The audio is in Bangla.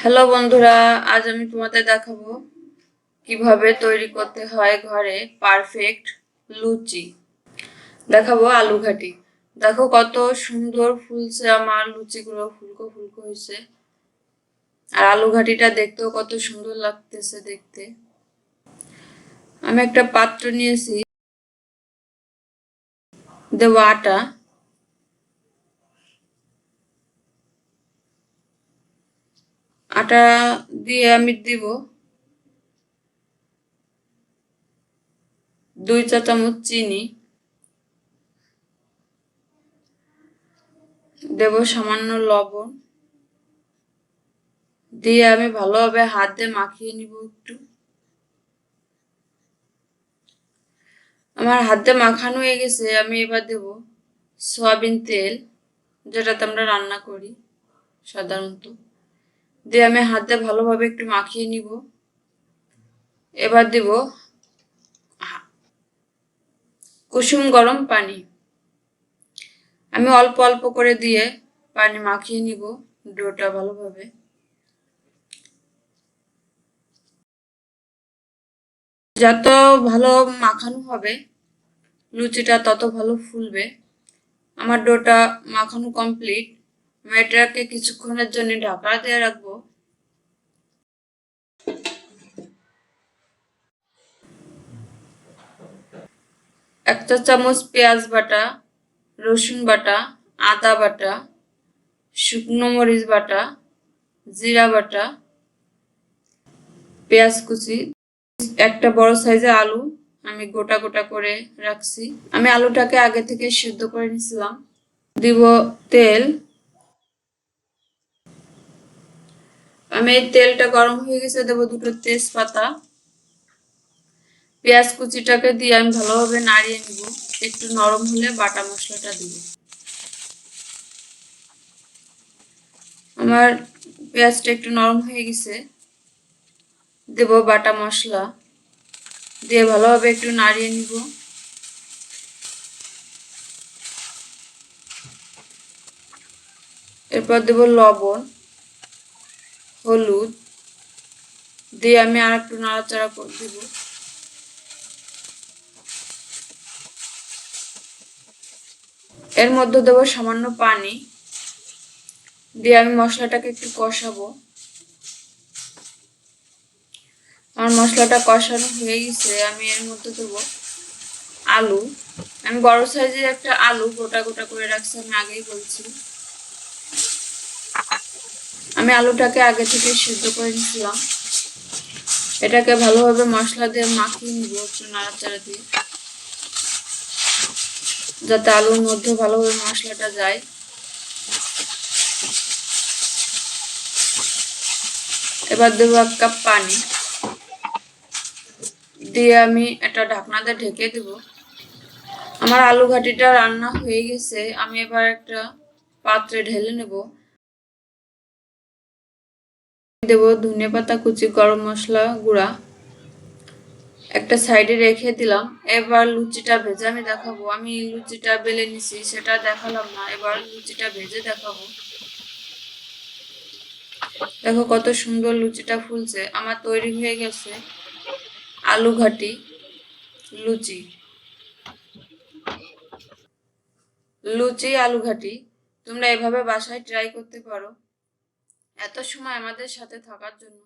হ্যালো বন্ধুরা, আজ আমি তোমাদের দেখাবো কিভাবে তৈরি করতে হয় ঘরে পারফেক্ট লুচি। দেখাবো আলু ঘাটি। দেখো কত সুন্দর ফুলছে, আমার লুচিগুলো ফুলকো ফুলকো হয়েছে। আর আলু ঘাটিটা দেখতেও কত সুন্দর লাগতেছে দেখতে। আমি একটা পাত্র নিয়েছি, দেবো আটা। আটা দিয়ে আমি দিব 2 চা চামচ চিনি, দেব সামান্য লবণ, দিয়ে আমি ভালোভাবে হাত দিয়ে মাখিয়ে নিব একটু। আমার হাতে মাখানো হয়ে গেছে। আমি এবার দেব সয়াবিন তেল, যেটাতে আমরা রান্না করি সাধারণত। দিয়ে আমি হাতে ভালোভাবে একটু মাখিয়ে নিব। এবার দেব কুসুম গরম পানি। আমি অল্প অল্প করে দিয়ে পানি মাখিয়ে নিব ডোটা ভালোভাবে। যত ভালো মাখানো হবে লুচিটা তত ভালো ফুলবে। আমার ডোটা মাখানো কমপ্লিট। আমি এটাকে কিছুক্ষণের জন্য ঢাকা দিয়ে রাখবো। 1 চা চামচ পেঁয়াজ বাটা, রসুন বাটা, আদা বাটা, শুকনো মরিচ বাটা, জিরা বাটা, পেঁয়াজ কুচি, একটা বড় সাইজের আলু আমি গোটা গোটা করে রাখছি। আমি আলুটাকে আগে থেকে সিদ্ধ করে নিয়েছিলাম। দিব তেল। আমি এই তেলটা গরম হয়ে গেছে, দেবো 2টো তেজপাতা। পেঁয়াজ কুচিটাকে দিয়ে আমি ভালোভাবে নাড়িয়ে নিব। একটু নরম হলে বাটা মশলাটা দিব। আমার পেঁয়াজটা একটু নরম হয়ে গেছে, দেব বাটা মশলা, দিয়ে ভালোভাবে একটু নাড়িয়ে নিব। এরপর দেব লবণ, হলুদ, দিয়ে আমি আর একটু নাড়াচাড়া করে দিব। এর মধ্যে দেবো সামান্য পানি, দিয়ে আমি মশলাটাকে একটু কষাবো। আমার মশলাটা কষানো হয়ে গেছে। আমি এর মধ্যে দেবো আলু। আমি বড় সাইজের একটা আলু গোটা গোটা করে রাখছি, আমি আগেই বলছি। আমি আলুটাকে আগে থেকে সিদ্ধ করে নিয়েছিলাম। এটাকে ভালোভাবে মশলা দিয়ে মাখিয়ে নিব একটু নাড়াচাড়া দিয়ে, যাতে আলুর মধ্যে ভালোভাবে মশলাটা যায়। এবার দেবো 1 কাপ পানি, দিয়ে আমি এটা ঢাকনা দিয়ে ঢেকে দেব। আমার আলু ঘাটিটা রান্না হয়ে গেছে। আমি এবার একটা পাত্রে ঢেলে নেব। দেব ধনেপাতা কুচি, গরম মশলা গুঁড়া একটা সাইডে রেখে দিলাম। এবার লুচিটা ভেজে আমি দেখাবো। আমি লুচিটা বেলে নিছি, সেটা দেখালাম না, এবার লুচিটা ভেজে দেখাবো। দেখো কত সুন্দর লুচিটা ফুলছে। আমার তৈরি হয়ে গেছে আলু ঘাটি লুচি। লুচি আলু ঘাটি তোমরা এভাবে বাসায় ট্রাই করতে পারো। এত সময় আমাদের সাথে থাকার জন্য